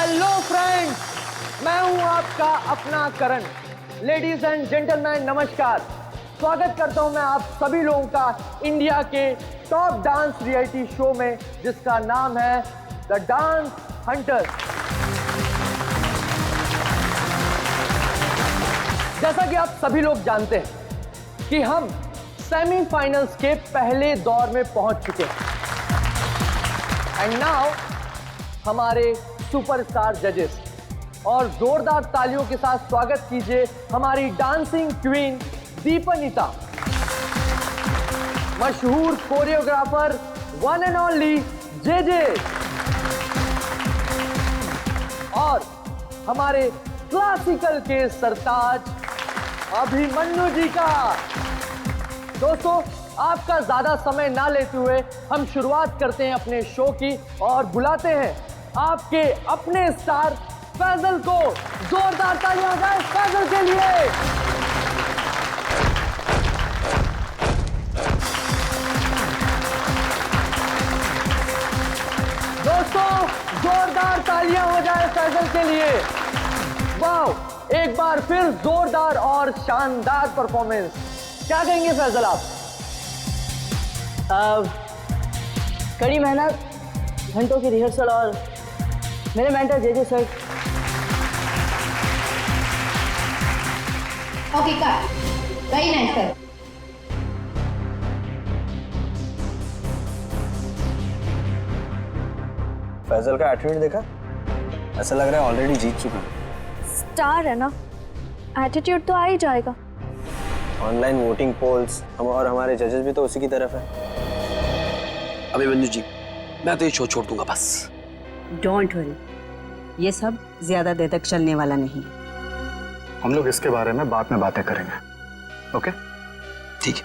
Hello friends, मैं हूं आपका अपना करण। लेडीज एंड जेंटलमैन नमस्कार। स्वागत करता हूं मैं आप सभी लोगों का इंडिया के टॉप डांस रियलिटी शो में, जिसका नाम है द डांस हंटर। जैसा कि आप सभी लोग जानते हैं कि हम सेमीफाइनल्स के पहले दौर में पहुंच चुके हैं। एंड नाउ हमारे सुपरस्टार जजेस, और जोरदार तालियों के साथ स्वागत कीजिए हमारी डांसिंग क्वीन दीपनिता, मशहूर choreographer one and only JJ, और हमारे क्लासिकल के सरताज अभिमन्यु जी का। दोस्तों, आपका ज्यादा समय ना लेते हुए हम शुरुआत करते हैं अपने शो की और बुलाते हैं आपके अपने स्टार फैजल को। जोरदार तालियां हो जाए फैजल के लिए। दोस्तों, जोरदार तालियां हो जाए फैजल के लिए। वाह, एक बार फिर जोरदार और शानदार परफॉर्मेंस। क्या कहेंगे फैजल आप? कड़ी मेहनत, घंटों की रिहर्सल और मेरे mentor JJ sir. Okay cut, very nice sir. Faisal का एटीट्यूड देखा? ऐसा लग रहा है ऑलरेडी जीत चुका है। स्टार है ना, एटीट्यूड तो आ ही जाएगा। ऑनलाइन वोटिंग पोल्स हम और हमारे जजेस भी तो उसी की तरफ है। अभिमन्यु जी, मैं तो ये शो छोड़ दूंगा बस। डोंट वरी, ये सब ज्यादा देर तक चलने वाला नहीं। हम लोग इसके बारे में बाद में बातें करेंगे, ओके? ठीक है।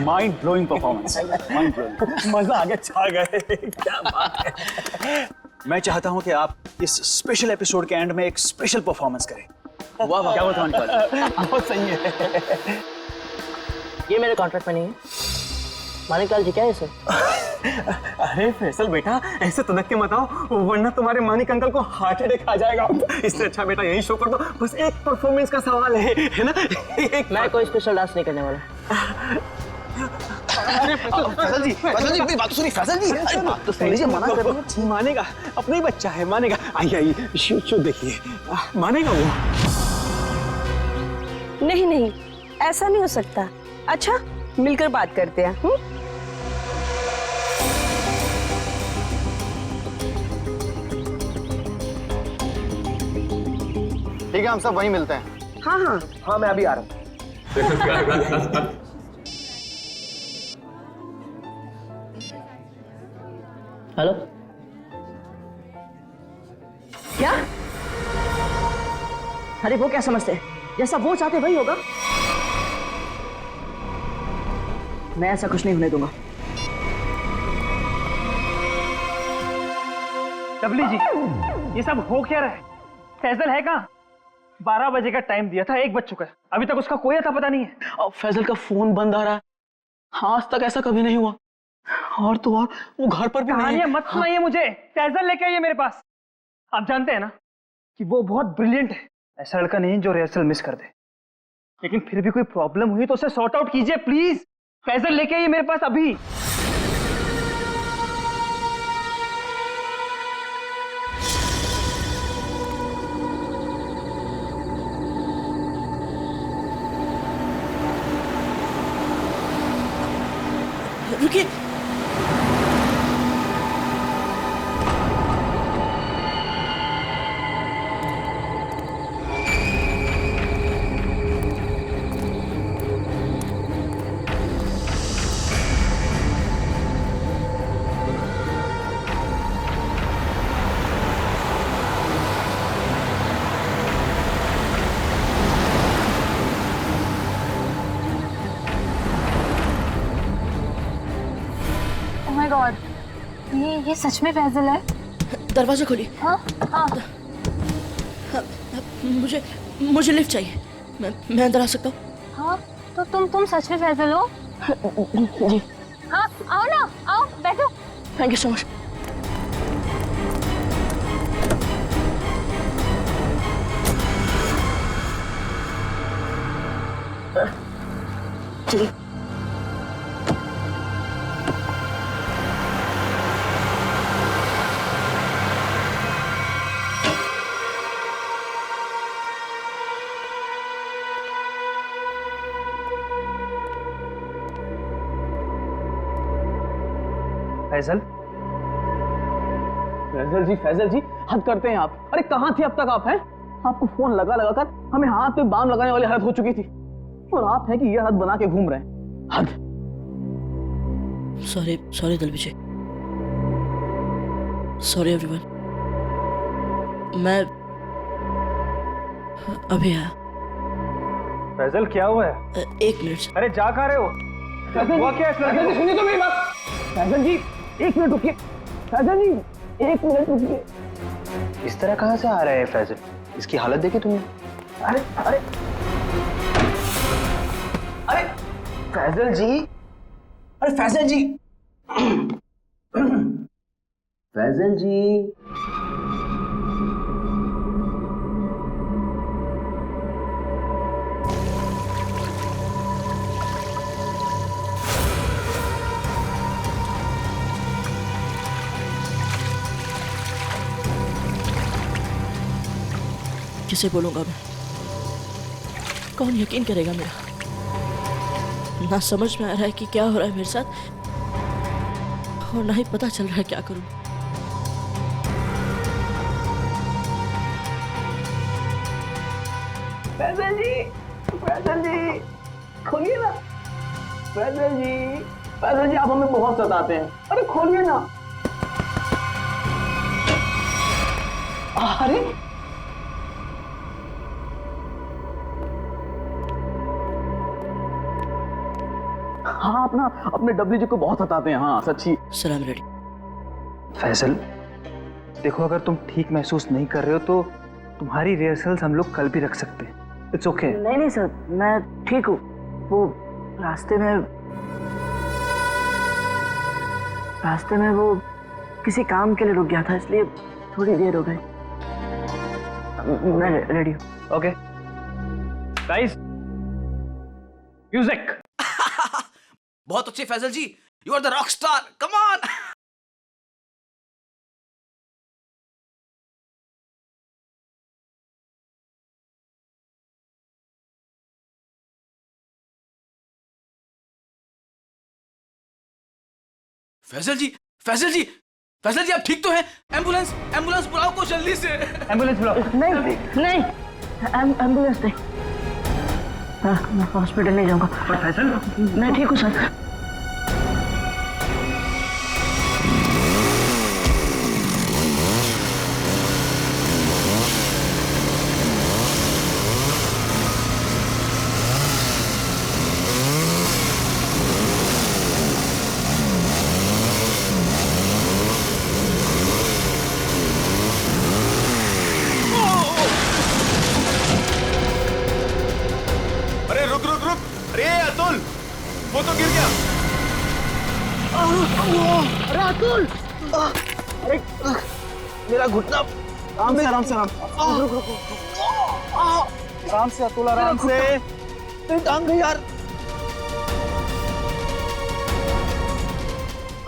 Mind blowing performance, mind blowing, मजा आ गया, छा गए, क्या बात है। मैं चाहता हूं कि आप इस स्पेशल एपिसोड के एंड में एक स्पेशल परफॉर्मेंस करें। वाह वाह, क्या बात, बहुत सही है। ये मेरे कॉन्ट्रैक्ट में नहीं है। मानिकलाल जी क्या है सर? अरे फैसल बेटा, ऐसे तनक के मत आओ, वरना तुम्हारे मानिक अंकल को हार्ट अटैक आ जाएगा। इससे अच्छा बेटा यही शो कर दो, बस एक परफॉर्मेंस का सवाल है ना? मैं कोई स्पेशल डांस नहीं करने वाला। फैजल जी, मेरी बात सुनिए। फैजल जी, अरे बात तो सुन लीजिए, मना कर रही है। मानेगा, अपना ही बच्चा है, मानेगा। आइए शो देखिए, मानेगा वो। नहीं नहीं, ऐसा नहीं हो सकता। अच्छा, मिलकर बात करते हैं। ठीक है, हम सब वहीं मिलते हैं। हाँ हाँ हाँ, मैं अभी आ रहा हूं। हेलो, क्या? अरे वो क्या समझते हैं, जैसा वो चाहते वही होगा। मैं ऐसा कुछ नहीं होने दूंगा। डबली जी, ये सब हो क्या रहा है? फैजल है कहाँ? 12 बजे का टाइम दिया था, 1 बज चुका है, अभी तक उसका कोई अता पता नहीं है। अब फैजल का फोन बंद आ रहा है, आज तक ऐसा कभी नहीं हुआ। और तो और वो घर पर भी नहीं कहानियां मत सुनाइए मुझे। फैजल लेके आइए मेरे पास। आप जानते हैं ना कि वो बहुत ब्रिलियंट है, ऐसा लड़का नहीं जो रिहर्सल मिस कर दे। लेकिन फिर भी कोई प्रॉब्लम हुई तो उसे सॉर्ट आउट कीजिए प्लीज। फैजल लेके आइए मेरे पास अभी। रुकिए, गॉड, ये सच में फैजल है? दरवाजा खोलिए। हाँ हाँ। मुझे लिफ्ट चाहिए। मैं अंदर आ सकता हूँ? हाँ, तो तुम सच में फैजल हो? जी। हाँ, आओ ना, आओ बैठो। Thank you so much. चलिए। फैजल, फैजल जी हद करते हैं आप। अरे कहाँ थे अब तक आप? हैं आपको फोन लगा लगा कर हमें हाथ पे बाम लगाने वाली हालत हो चुकी थी, और आप है कि ये हद बना के घूम रहे हैं। हद। सॉरी दिल विजय, सॉरी एवरीवन। मैं अभी आया। फैजल क्या हुआ है? एक मिनट। अरे जा कहाँ रहे हो? हुआ क्या इस लड़के को? सुनिए तो मेरी बात। फैजल जी एक मिनट रुकिए। फैजल जी एक मिनट रुकिए। इस तरह कहाँ से आ रहा है फैजल? इसकी हालत देखी तुमने? अरे अरे अरे फैजल जी, अरे फैजल जी, फैजल जी। किसे बोलूंगा मैं? कौन यकीन करेगा मेरा? ना समझ में आ रहा है कि क्या हो रहा है मेरे साथ, और ना ही पता चल रहा है क्या करूं। फैजल जी खोलिए ना। फैजल जी आप हमें बहुत सताते हैं। अरे खोलिए ना। अरे हाँ, अपने डब्ल्यू जी को बहुत सताते हैं। हाँ सच्ची। सलाम रेडी। फैजल देखो, अगर तुम ठीक महसूस नहीं कर रहे हो तो तुम्हारी रिहर्सल्स हम लोग कल भी रख सकते हैं। It's okay. नहीं सर, मैं ठीक हूँ। वो रास्ते में वो किसी काम के लिए रुक गया था, इसलिए थोड़ी देर हो गई। मैं रेडी हूँ। Okay guys, music. बहुत अच्छे Faisal ji, you are the rock star, come on. Faisal ji आप ठीक तो हैं? एम्बुलेंस बुलाओ को जल्दी से। एम्बुलेंस बुलाओ। नहीं, एम्बुलेंस नहीं। मैं हॉस्पिटल नहीं जाऊंगा। पर फैजल, मैं ठीक हूँ सर। अरे अतुल, वो तो गिर गया। अरे अतुल, अरे मेरा घुटना। आराम से अतुल, आराम से। तेरी टांग गई यार।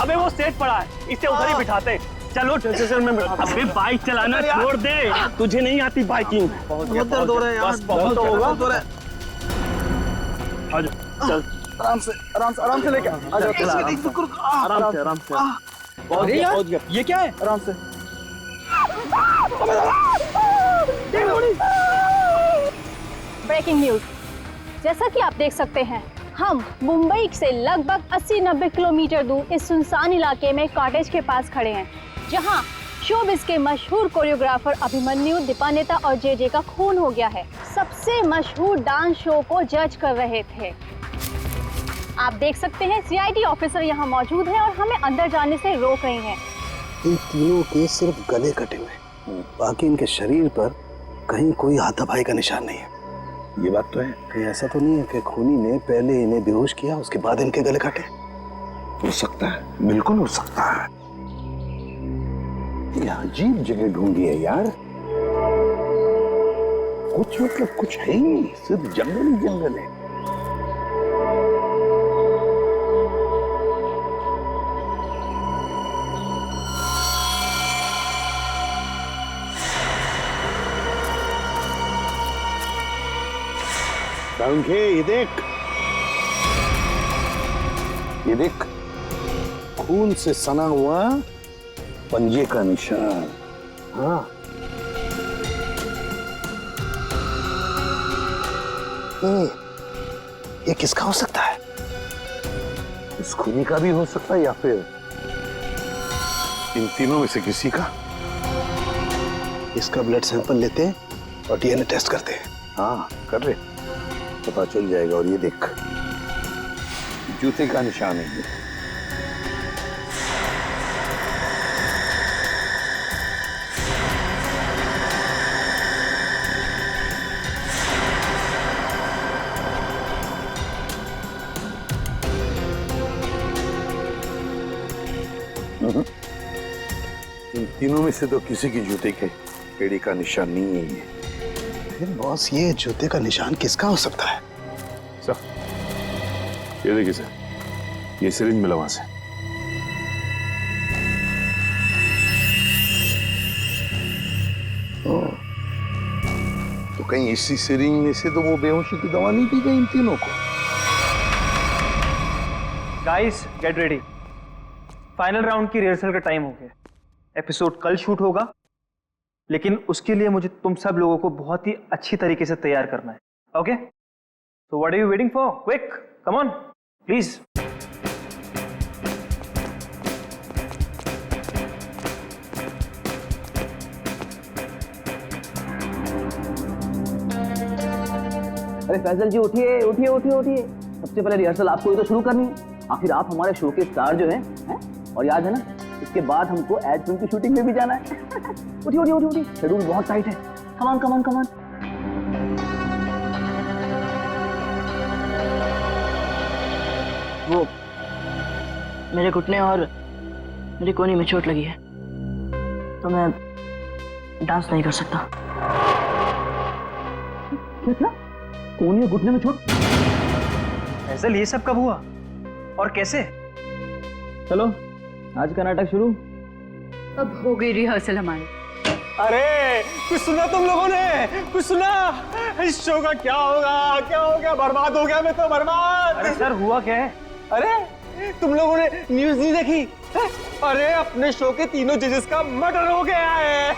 अबे वो सेट पड़ा है, इसे उधर ही बिठाते। चलो चल मैं। अबे बाइक चलाना छोड़ दे, तुझे नहीं आती बाइकिंग। बहुत दर्द हो रहा है यार। बहुत होगा। चल आराम से लेके आराम से। अरे यार, ये क्या है? आराम से। Breaking news. जैसा कि आप देख सकते हैं, हम मुंबई से लगभग 80-90 किलोमीटर दूर इस सुनसान इलाके में कॉटेज के पास खड़े हैं, जहां शोबिस के मशहूर कोरियोग्राफर अभिमन्यु, दीपानेता और जे का खून हो गया है। सबसे मशहूर डांस शो को जज कर रहे थे। आप देख सकते हैं सीआईडी ऑफिसर यहाँ मौजूद हैं और हमें अंदर जाने से रोक रही हैं। इन तीनों के सिर्फ गले कटे हुए, बाकी इनके शरीर पर कहीं कोई हाथापाई का निशान नहीं है। ये बात तो है। कहीं ऐसा तो नहीं है कि खूनी ने पहले इन्हें बेहोश किया, उसके बाद इनके गले काटे? हो सकता है, बिल्कुल हो सकता है। ये अजीब जगह ढूंढी है यार। कुछ मतलब कुछ है ही नहीं, सिर्फ जंगल ही जंगल है। ये देख खून से सना हुआ पंजे का निशान। हाँ ये किसका हो सकता है? इस खूनी का भी हो सकता है या फिर इन तीनों में से किसी का। इसका ब्लड सैंपल लेते हैं और डीएनए टेस्ट करते हैं। हाँ कर ले, पता चल जाएगा। और ये देख जूते का निशान है ये। इन तीनों में से तो किसी की जूते के एड़ी का निशान नहीं है ये। फिर बॉस ये जूते का निशान किसका हो सकता है? सर ये देखिए सर, ये सिरिंज मिला वहां से। तो कहीं इसी सिरिंज में से तो वो बेहोशी की दवा नहीं दी गई इन तीनों को? Guys get ready, final round की रिहर्सल का टाइम हो गया। एपिसोड कल शूट होगा, लेकिन उसके लिए मुझे तुम सब लोगों को बहुत ही अच्छी तरीके से तैयार करना है। Okay, so what are you waiting for? Quick, come on please. अरे फैजल जी उठिए उठिए उठिए उठिए, सबसे पहले रिहर्सल आपको ही तो शुरू करनी है। आखिर आप हमारे शो के स्टार जो हैं, और याद है ना, इसके बाद हमको एड फिल्म की शूटिंग में भी जाना है। उठिए उठिए उठिए उठिए, शेड्यूल बहुत टाइट है। Come on come on come on. वो मेरे घुटने और मेरी कोहनी में चोट लगी है, तो मैं डांस नहीं कर सकता। क्या? कोहनी और घुटने में चोट? फैजल ये सब कब हुआ और कैसे? चलो आज का नाटक शुरू। अब हो गई रिहर्सल हमारी। अरे कुछ सुना तुम लोगों ने? कुछ सुना? इस शो का क्या होगा? क्या हो गया? बर्बाद हो गया मैं तो, बर्बाद। अरे सर हुआ क्या है? अरे तुम लोगों ने न्यूज़ नहीं देखी? अरे अपने शो के तीनों जजेस का मर्डर हो गया है।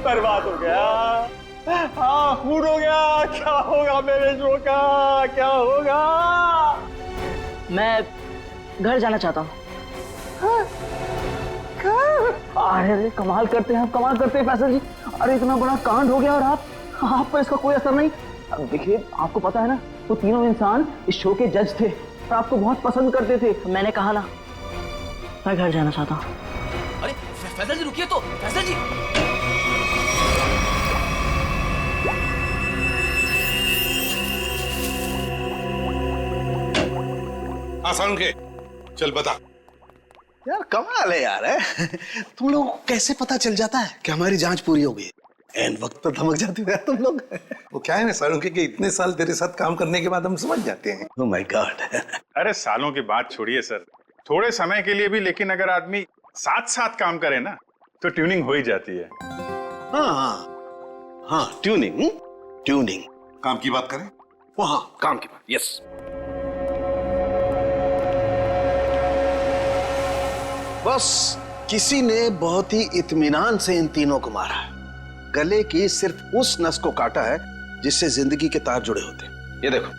बर्बाद हो गया। हाँ खून हो गया। क्या होगा मेरे शो का? क्या होगा? मैं घर जाना चाहता हूँ। अरे कमाल करते हैं आप, कमाल करते हैं फैसल जी। अरे इतना बड़ा कांड हो गया और आप पर इसका कोई असर नहीं। अब देखिए, आपको पता है ना, वो तीनों इंसान इस शो के जज थे और आपको बहुत पसंद करते थे। मैंने कहा ना, मैं घर जाना चाहता हूँ। अरे फैजल जी रुकिए तो, फैजल जी। आसान के चल बता यार। कमाल है यार, है तुम लोग को कैसे पता चल जाता है कि हमारी जांच पूरी हो गई? एन वक्त पर धमक जाते हो यार तुम लोग। वो क्या है ना सालुंके कि इतने साल तेरे साथ काम करने के बाद हम समझ जाते हैं। Oh my God. अरे सालों की बात छोड़िए सर, थोड़े समय के लिए भी, लेकिन अगर आदमी साथ साथ काम करे ना तो ट्यूनिंग हो ही जाती है। हाँ हाँ हाँ, ट्यूनिंग ट्यूनिंग। काम की बात करें? वो हाँ, काम की बात। यस। बस किसी ने बहुत ही इत्मीनान से इन तीनों को मारा है। गले की सिर्फ उस नस को काटा है जिससे जिंदगी के तार जुड़े होते हैं। ये देखो,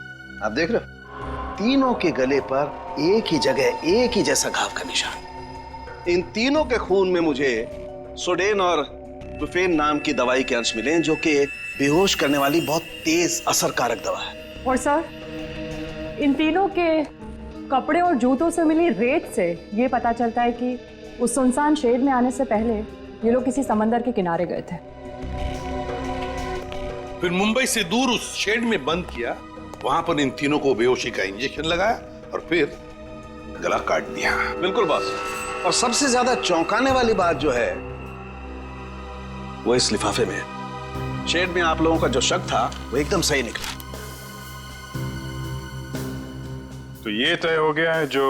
आप देख रहे हो, तीनों के गले पर एक ही जगह एक ही जैसा घाव का निशान। इन तीनों के खून में मुझे सोडेन और बुफेन नाम की दवाई के अंश मिले, जो कि बेहोश करने वाली बहुत तेज असरकारक दवा है। और सर, इन तीनों के कपड़े और जूतों से मिली रेत से ये पता चलता है कि उस सुनसान शेड में आने से पहले ये लोग किसी समंदर के किनारे गए थे। फिर मुंबई से दूर उस शेड में बंद किया, वहां पर इन तीनों को बेहोशी का इंजेक्शन लगाया और फिर गला काट दिया। बिल्कुल बॉस। और सबसे ज्यादा चौंकाने वाली बात जो है वो इस लिफाफे में है। शेड में आप लोगों का जो शक था वो एकदम सही निकला। तो ये तय हो गया है जो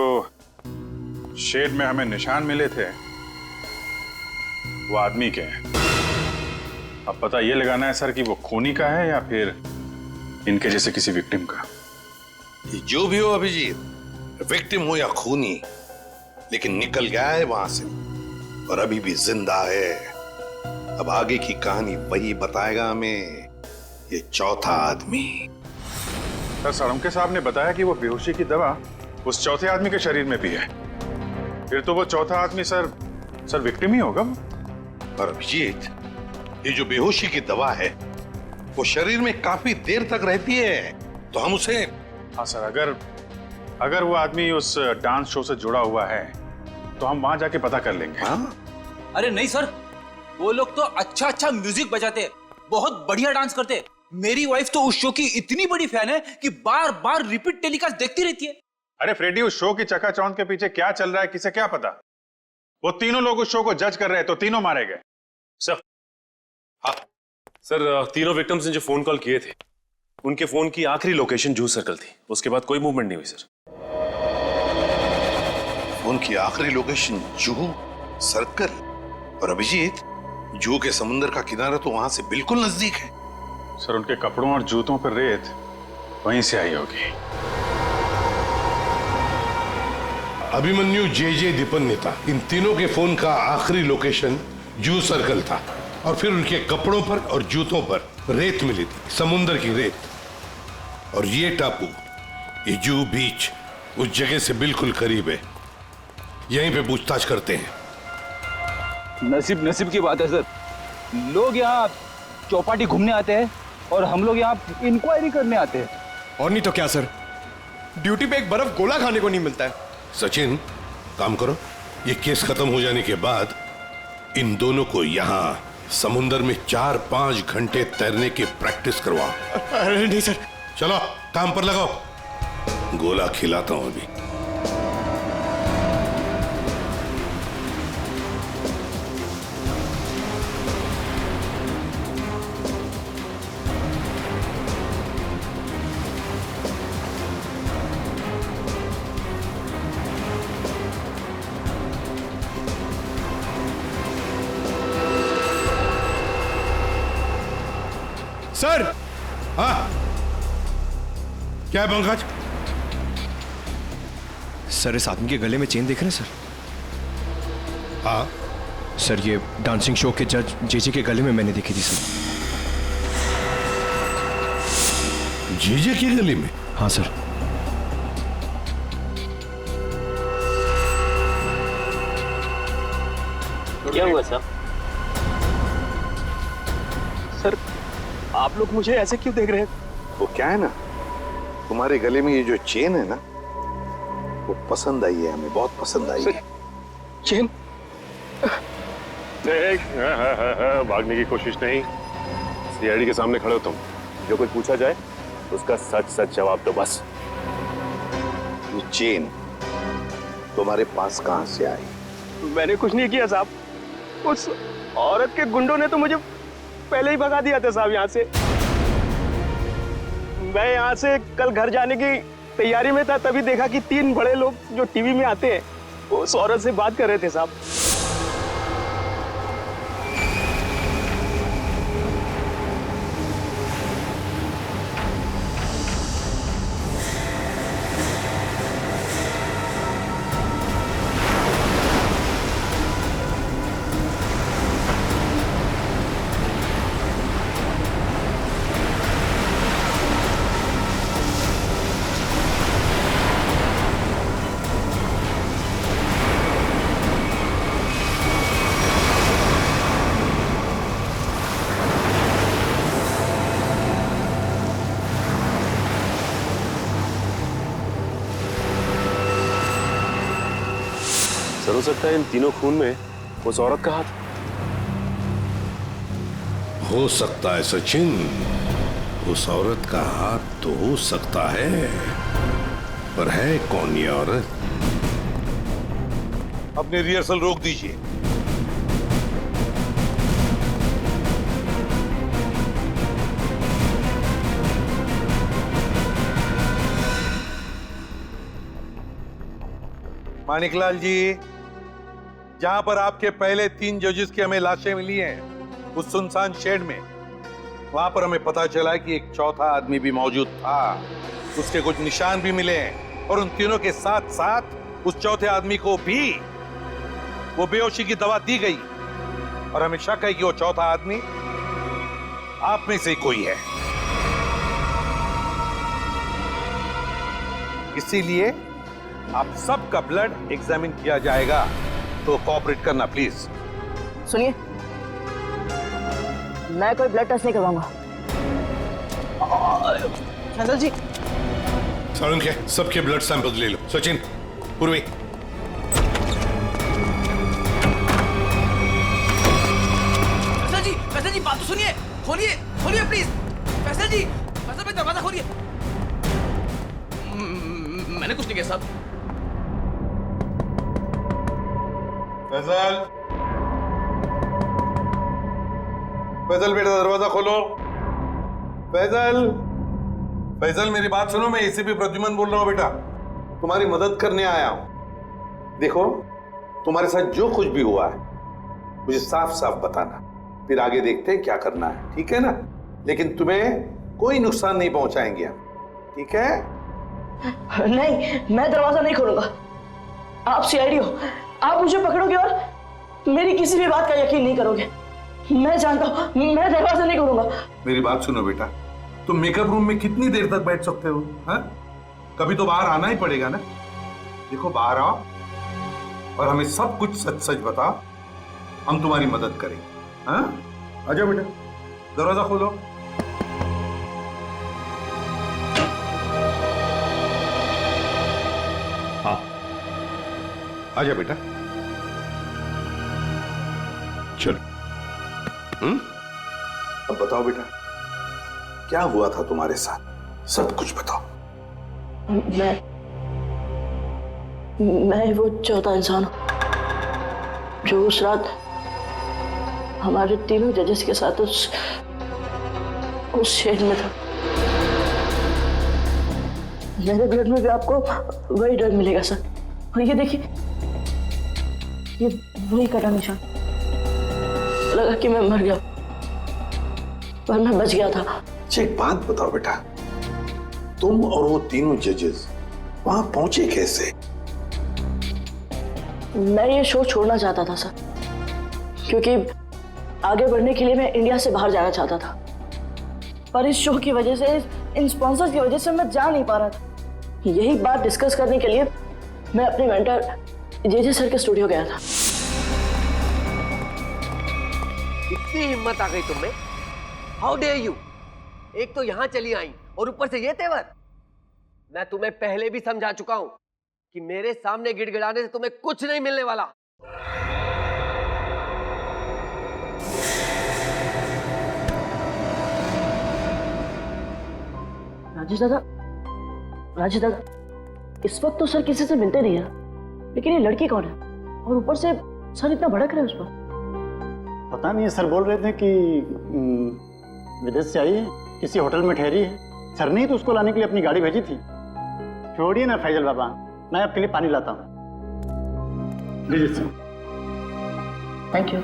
शेड में हमें निशान मिले थे वो आदमी के हैं। अब पता ये लगाना है सर कि वो खूनी का है या फिर इनके जैसे किसी विक्टिम का। जो भी हो अभिजीत, विक्टिम हो या खूनी, लेकिन निकल गया है वहां से और अभी भी जिंदा है। अब आगे की कहानी वही बताएगा हमें, ये चौथा आदमी। सर सड़मके साहब ने बताया कि वो बेहोशी की दवा उस चौथे आदमी के शरीर में भी है। फिर तो वो चौथा आदमी सर विक्टिम ही होगा। और अभिजीत, ये जो बेहोशी की दवा है वो शरीर में काफी देर तक रहती है, तो हम उसे। हाँ सर, अगर वो आदमी उस डांस शो से जुड़ा हुआ है तो हम वहां जाके पता कर लेंगे। हाँ? अरे नहीं सर, वो लोग तो अच्छा म्यूजिक बजाते, बहुत बढ़िया डांस करते। मेरी वाइफ तो उस शो की इतनी बड़ी फैन है कि बार बार रिपीट टेलीकास्ट देखती रहती है। अरे फ्रेडी, उस शो की चकाचौंध के पीछे क्या चल रहा है किसे क्या पता। वो तीनों लोग उस शो को जज कर रहे हैं तो तीनों मारे गए। सर हाँ सर, तीनों विक्टिम्स ने जो फोन कॉल किए थे उनके फोन की आखिरी लोकेशन जूह सर्कल थी। उसके बाद कोई मूवमेंट नहीं हुई सर। फोन की आखिरी लोकेशन जूह सर्कल? और अभिजीत, जूह के समुद्र का किनारा तो वहां से बिल्कुल नजदीक है। सर उनके कपड़ों और जूतों पर रेत वहीं से आई होगी। अभिमन्यु जे दीपन्नेता, इन तीनों के फोन का आखिरी लोकेशन जूह सर्कल था और फिर उनके कपड़ों पर और जूतों पर रेत मिली थी, समुद्र की रेत। और ये टापू, ये जूह बीच उस जगह से बिल्कुल करीब है। यहीं पे पूछताछ करते हैं। नसीब की बात है सर, लोग यहाँ चौपाटी घूमने आते हैं और हम लोग यहाँ इंक्वायरी करने आते हैं। और नहीं तो क्या सर, ड्यूटी पे एक बर्फ गोला खाने को नहीं मिलता है। सचिन, काम करो, ये केस खत्म हो जाने के बाद इन दोनों को यहाँ समुंदर में 4-5 घंटे तैरने की प्रैक्टिस करवाओ। अरे नहीं सर। चलो काम पर लगाओ, गोला खिलाता हूं अभी। सर। हाँ, क्या है पंकज? सर इस आदमी के गले में चेन देख रहे हैं सर? हाँ सर, ये डांसिंग शो के जज जेजे के गले में मैंने देखी थी सर। जेजे के गले में? हाँ सर। क्या हुआ साहब? सर आप लोग मुझे ऐसे क्यों देख रहे हैं? वो क्या है ना, तुम्हारे गले में ये जो चेन है ना, वो पसंद आई है हमें, बहुत पसंद आई है। चेन? भागने की कोशिश नहीं, सीआईडी के सामने खड़े हो तुम। जो कुछ पूछा जाए उसका सच सच जवाब दो बस। ये चेन तुम्हारे पास कहां से आई? मैंने कुछ नहीं किया साहब, उस औरत के गुंडों ने तो मुझे पहले ही भगा दिया था साहब यहाँ से। मैं यहाँ से कल घर जाने की तैयारी में था, तभी देखा कि 3 बड़े लोग जो टीवी में आते हैं वो उस औरत से बात कर रहे थे साहब। सर हो सकता है इन तीनों खून में उस औरत का हाथ। हो सकता है सचिन, उस औरत का हाथ तो हो सकता है, पर है कौन ये औरत अपनी रिहर्सल रोक दीजिए। मानिकलाल जी, जहां पर आपके पहले 3 जजेस की हमें लाशें मिली हैं, उस सुनसान शेड में, वहां पर हमें पता चला कि एक चौथा आदमी भी मौजूद था। उसके कुछ निशान भी मिले हैं और उन तीनों के साथ साथ उस चौथे आदमी को भी वो बेहोशी की दवा दी गई और हमें शक है कि वो चौथा आदमी आप में से कोई है। इसीलिए आप सबका ब्लड एग्जामिन किया जाएगा, तो कोऑपरेट करना प्लीज। सुनिए, मैं कोई ब्लड टेस्ट नहीं करवाऊंगा। फैजल जी, सारुण के सबके ब्लड सैंपल ले लो। सचिन, पूर्वी, फैसल जी बात तो सुनिए, खोलिए खोलिए प्लीज। फैसल जी, फैसल भाई दरवाजा खोलिए। मैंने कुछ नहीं किया साहब। फैजल, फैजल बेटा दरवाजा खोलो। फैजल, फैजल मेरी बात सुनो, मैं एसीपी प्रद्युमन बोल रहा हूं बेटा, तुम्हारी मदद करने आया हूं। देखो, तुम्हारे साथ जो कुछ भी हुआ है मुझे साफ साफ बताना, फिर आगे देखते हैं क्या करना है, ठीक है ना? लेकिन तुम्हें कोई नुकसान नहीं पहुंचाएंगे हम, ठीक है? नहीं, मैं दरवाजा नहीं खोलूंगा। आप सीआईडी हो, आप मुझे पकड़ोगे और मेरी किसी भी बात का यकीन नहीं करोगे। मैं जानता हूं, मैं दरवाजा नहीं खोलूंगा। मेरी बात सुनो बेटा, तुम मेकअप रूम में कितनी देर तक बैठ सकते हो? हाँ? कभी तो बाहर आना ही पड़ेगा ना। देखो, बाहर आओ और हमें सब कुछ सच सच बताओ, हम तुम्हारी मदद करेंगे। हाँ? आ जाओ बेटा, दरवाजा खोलो। हाँ, आ जाओ बेटा, चलो। अब बताओ बेटा, क्या हुआ था तुम्हारे साथ? सब कुछ बताओ। मैं वो चौथा इंसान हूं जो उस रात हमारे तीनों जजेस के साथ उस शेड में था। मेरे ब्लड में भी आपको वही ड्रग मिलेगा सर। और ये देखिए, ये वही कटा निशान। लगा कि मैं मर गया, पर मैं बच गया था। अच्छा, एक बात बताओ बेटा, तुम और वो तीनों जजेस वहां पहुंचे कैसे? मैं ये शो छोड़ना चाहता था सर, क्योंकि आगे बढ़ने के लिए मैं इंडिया से बाहर जाना चाहता था, पर इस शो की वजह से, इन स्पॉन्सर्स की वजह से मैं जा नहीं पा रहा था। यही बात डिस्कस करने के लिए मैं अपने मेंटर जेजे सर के स्टूडियो गया था। इतनी हिम्मत आ गई तुममें? How dare you! एक तो यहां चली आई और ऊपर से ये तेवर। मैं तुम्हें पहले भी समझा चुका हूं कि मेरे सामने गिड़गिड़ाने से तुम्हें कुछ नहीं मिलने वाला। राजेश दादा, इस वक्त तो सर किसी से मिलते नहीं है, लेकिन ये लड़की कौन है? और ऊपर से सर इतना भड़क रहे हैं उस पर। पता नहीं, सर बोल रहे थे कि विदेश से आई है, किसी होटल में ठहरी है। सर ने ही तो उसको लाने के लिए अपनी गाड़ी भेजी थी। छोड़िए ना फैजल बाबा, मैं आपके लिए पानी लाता हूँ। लीजिए सर। Thank you.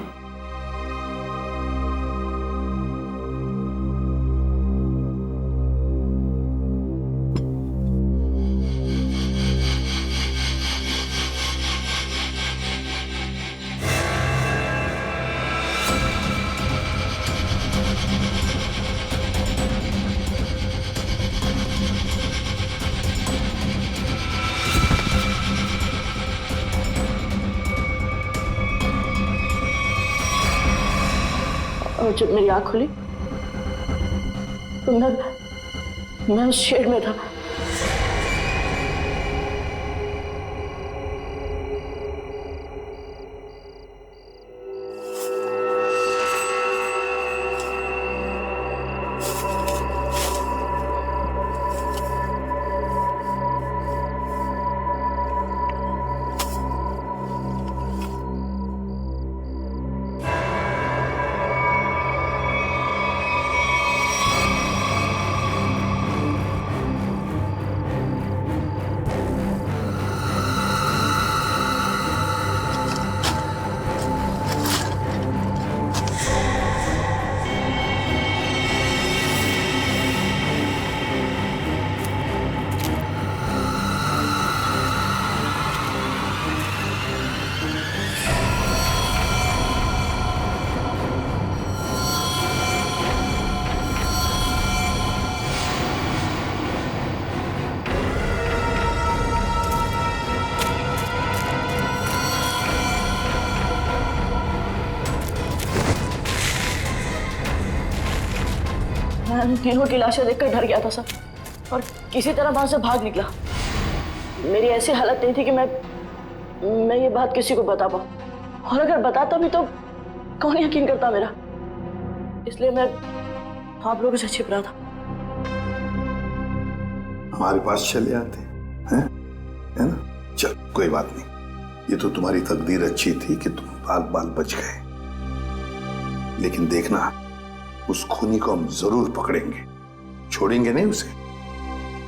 और जब मेरी आंख खुली तो मैं उस शेड में था। मैं उन तीनों की लाशें देखकर डर गया था सर, और किसी तरह वहां से भाग निकला। मेरी ऐसी हालत नहीं थी कि मैं ये बात किसी को बता पाऊं, और अगर बताता भी तो कौन यकीन करता मेरा, इसलिए मैं आप लोगों से छिप रहा था। हमारे पास चले आते हैं, है ना? चल कोई बात नहीं, ये तो तुम्हारी तकदीर अच्छी थी कि तुम बाल बाल बच गए। लेकिन देखना, उस खूनी को हम जरूर पकड़ेंगे, छोड़ेंगे नहीं उसे,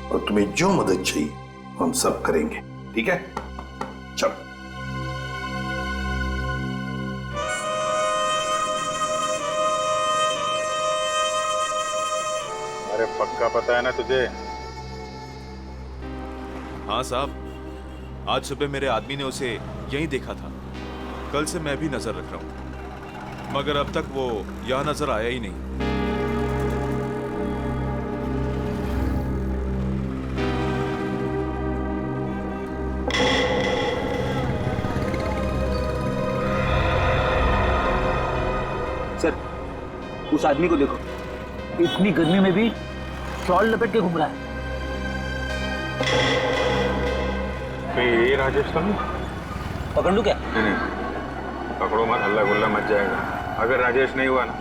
और तुम्हें जो मदद चाहिए हम सब करेंगे, ठीक है? चल। अरे पक्का पता है ना तुझे? हाँ साहब, आज सुबह मेरे आदमी ने उसे यहीं देखा था। कल से मैं भी नजर रख रहा हूं, मगर अब तक वो यहां नजर आया ही नहीं। सर, उस आदमी को देखो, इतनी गर्मी में भी शॉल लपेट के घूम रहा है। ये राजेश तो नहीं? पकड़ लूं क्या? नहीं, पकड़ो मत, हल्ला गुल्ला मच जाएगा। अगर राजेश नहीं हुआ ना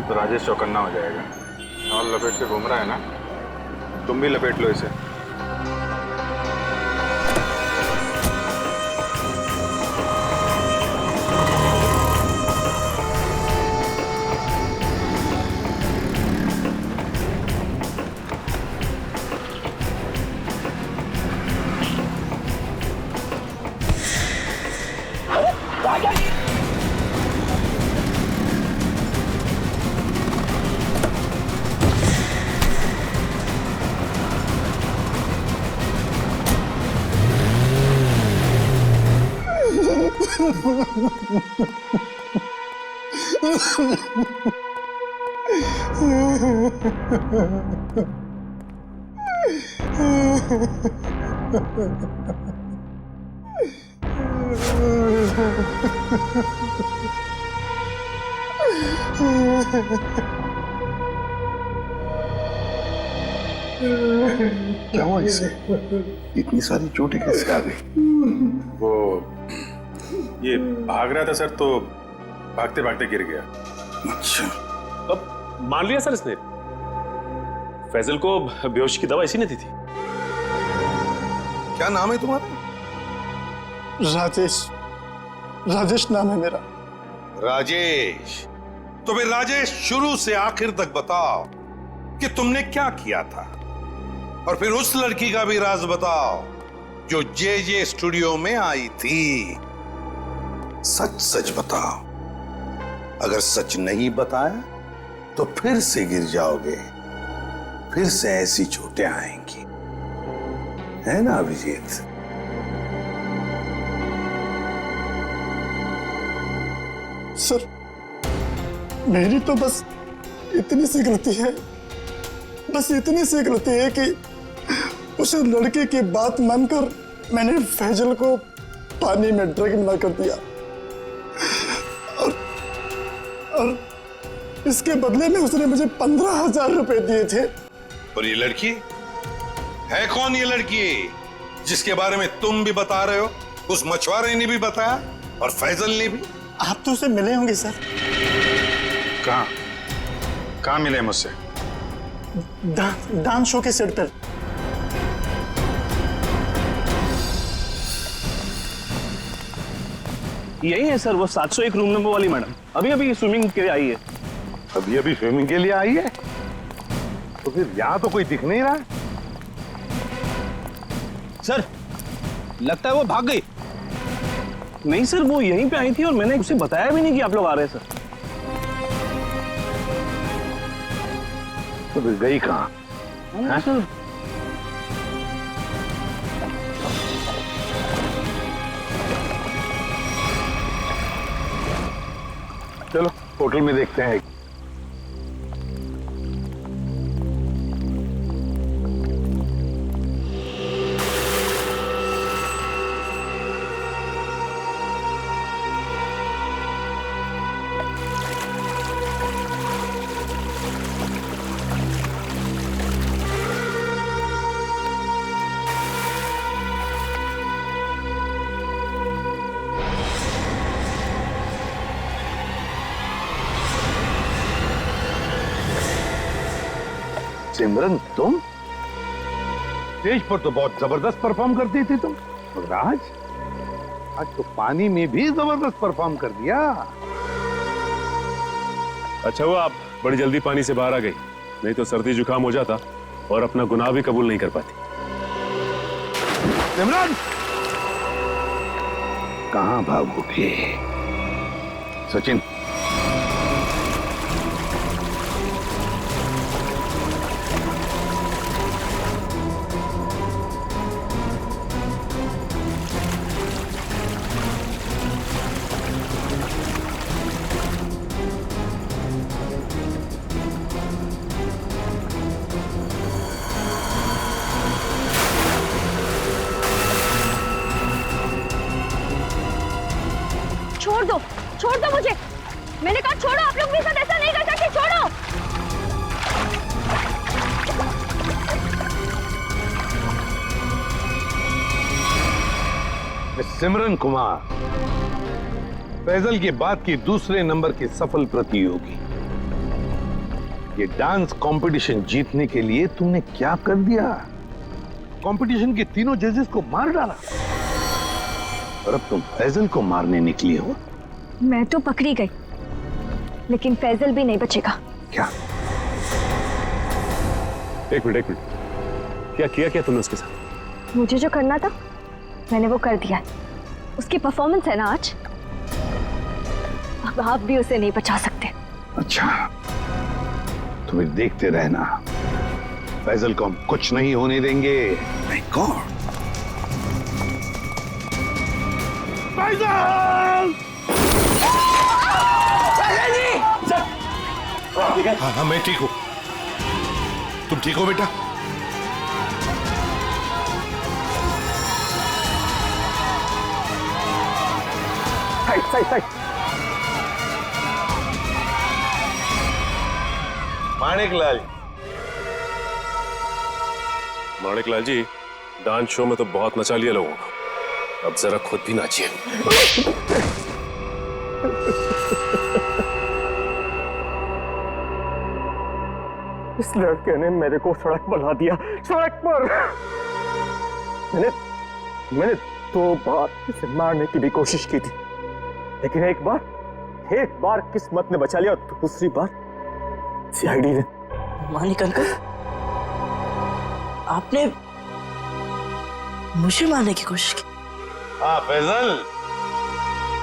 तो राजेश चौकन्ना हो जाएगा। शॉल लपेट के घूम रहा है ना, तुम भी लपेट लो इसे। क्या हुआ इसे? इतनी सारी चोटें कैसे आ गई? वो ये भाग रहा था सर, तो भागते भागते गिर गया। अच्छा, अब मान लिया सर इसने। फैजल को बेहोशी की दवा इसी ने दी थी। क्या नाम है तुम्हारा? राजेश। राजेश नाम है मेरा। राजेश? तो फिर राजेश, शुरू से आखिर तक बताओ कि तुमने क्या किया था, और फिर उस लड़की का भी राज बताओ जो जे स्टूडियो में आई थी। सच सच बताओ, अगर सच नहीं बताया तो फिर से गिर जाओगे, फिर से ऐसी चोटें आएंगी, है ना अभिजीत? सर, मेरी तो बस इतनी सी गलती है, बस इतनी सी गलती है कि उस लड़के की बात मानकर मैंने फैजल को पानी में ड्रग मिला कर दिया, और इसके बदले में उसने मुझे 15,000 रुपए दिए थे। और ये लड़की है कौन? ये लड़की जिसके बारे में तुम भी बता रहे हो, उस मछुआरे ने भी बताया और फैजल ने भी। आप तो उसे मिले होंगे सर। कहाँ मिले मुझसे? डांस शो के सेट पर। यही है सर, वो 701 रूम नंबर वाली मैडम, अभी अभी स्विमिंग के लिए आई है। अभी अभी स्विमिंग के लिए आई है? तो फिर यहाँ तो कोई दिख नहीं रहा। सर, लगता है वो भाग गई। नहीं सर, वो यहीं पे आई थी और मैंने उसे बताया भी नहीं कि आप लोग आ रहे हैं सर। तो फिर गई कहाँ? सर, चलो होटल में देखते हैं। सिमरन तुम स्टेज पर तो बहुत जबरदस्त परफॉर्म करती थी तुम, मगर आज तो पानी में भी जबरदस्त परफॉर्म कर दिया। अच्छा हुआ आप बड़ी जल्दी पानी से बाहर आ गई, नहीं तो सर्दी जुकाम हो जाता और अपना गुनाह भी कबूल नहीं कर पाती। सिमरन कहां भागोगे? सचिन छोड़ दो मुझे, मैंने कहा छोड़ो। आप लोग मेरे साथ ऐसा नहीं कर सकते, छोड़ो। सिमरन कुमार, फैजल के बाद की दूसरे नंबर की सफल प्रतियोगी, ये डांस कंपटीशन जीतने के लिए तुमने क्या कर दिया? कंपटीशन के तीनों जजेस को मार डाला और अब तुम फैजल को मारने निकली हो। मैं तो पकड़ी गई, लेकिन फैजल भी नहीं बचेगा। क्या? एक मिनट, क्या किया तुमने उसके साथ? मुझे जो करना था मैंने वो कर दिया। उसकी परफॉर्मेंस है ना आज, अब आप भी उसे नहीं बचा सकते। अच्छा, तुम्हें देखते रहना, फैजल को हम कुछ नहीं होने देंगे। My god, Faisal! हाँ, मैं ठीक हूं। तुम ठीक हो बेटा? Side. Maniklal ji, dance show में तो बहुत नचा लिया लोगों को, अब जरा खुद भी नाचिए। इस लड़के ने मेरे को सड़क पर ला दिया, सड़क पर। मैंने 2 बार इसे मारने की भी कोशिश की थी, लेकिन एक बार किस्मत ने बचा लिया और दूसरी बार सीआईडी ने। मानिक अंकल, आपने मुझे मारने की कोशिश की? हाँ फैजल,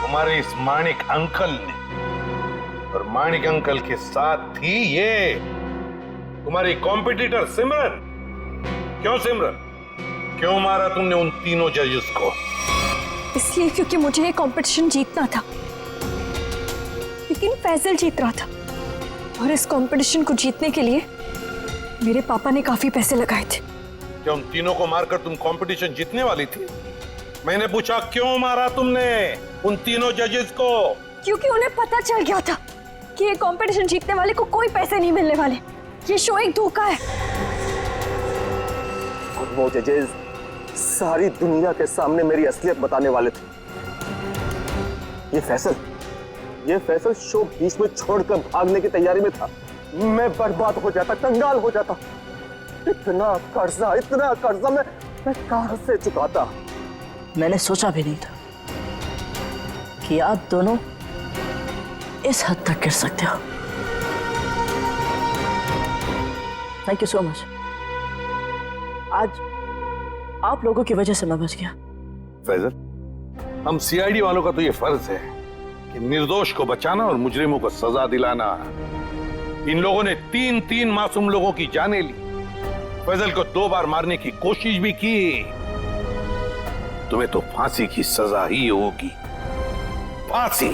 तुम्हारे इस माणिक अंकल ने, और माणिक अंकल के साथ थी ये तुम्हारी कॉम्पिटिटर सिमरन। क्यों सिमरन, क्यों मारा तुमने उन तीनों जजेस को? इसलिए क्योंकि मुझे ये कंपटीशन जीतना था, लेकिन फैजल जीत रहा था, और इस कंपटीशन को जीतने के लिए मेरे पापा ने काफी पैसे लगाए थे। क्या उन तीनों को मारकर तुम कंपटीशन जीतने वाली थी? मैंने पूछा क्यों मारा तुमने उन तीनों जजेस को? क्योंकि उन्हें पता चल गया था कि ये कंपटीशन जीतने वाले को कोई पैसे नहीं मिलने वाले, ये शो एक धोखा है। और वो जजेस सारी दुनिया के सामने मेरी असलियत बताने वाले थे। ये फैसल शो बीच में छोड़कर भागने की तैयारी में था। मैं बर्बाद हो जाता, कंगाल हो जाता। इतना कर्जा मैं कहां से चुकाता? मैंने सोचा भी नहीं था कि आप दोनों इस हद तक गिर सकते हो। Thank you so much. आज आप लोगों की वजह से मैं बच गया। फैजल, हम सीआईडी वालों का तो ये फर्ज है कि निर्दोष को बचाना और मुजरिमों को सजा दिलाना। इन लोगों ने 3 मासूम लोगों की जानें ली, फैजल को 2 बार मारने की कोशिश भी की। तुम्हें तो फांसी की सजा ही होगी, फांसी।